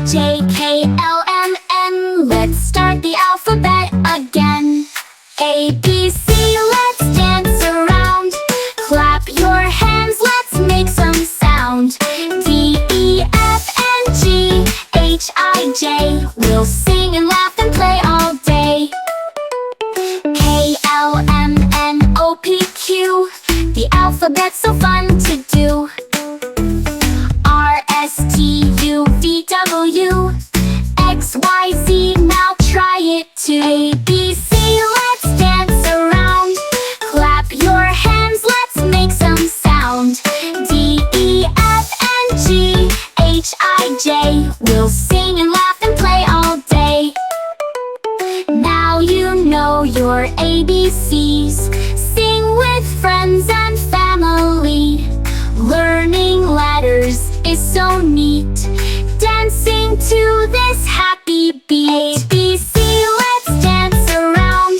J, K, L, M, N. Let's start the alphabet again. A, B, C, let's dance around. Clap your hands, let's make some sound. D, E, F, and G, H, I, J. We'll sing and laugh and play all day. K, L, M, N, O, P, Q. The alphabet's so fun to do. R, S, T, U, V, W, X, Y, Z. Now try it too. A, B, C, let's dance around. Clap your hands, let's make some sound. D, E, F, and G, H, I, J. We'll sing and laugh and play all day. Now you know your ABCs. Sing with friends and family. Learning letters is so neat. Dancing to this happy beat. A, B, C, let's dance around.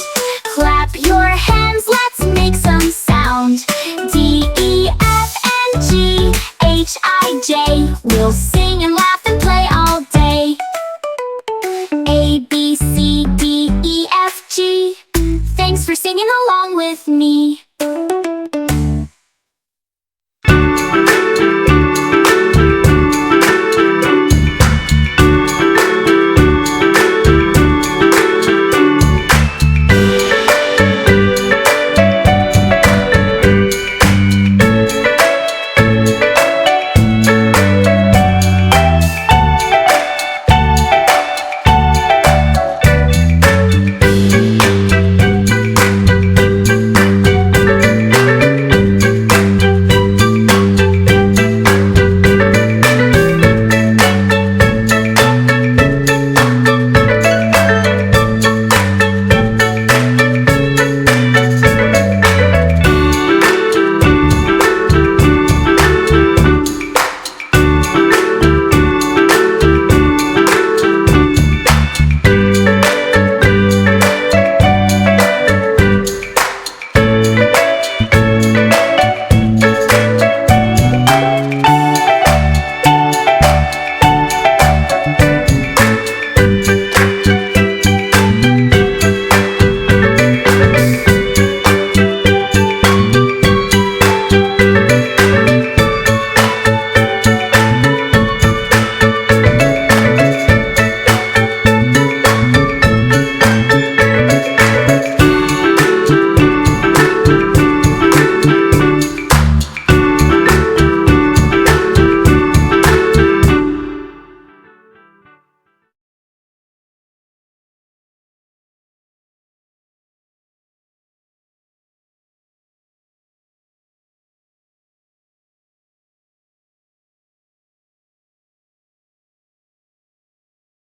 Clap your hands, let's make some sound. D, E, F, and G, H, I, J. We'll sing and laugh and play all day. A, B, C, D, E, F, G. Thanks for singing along with me.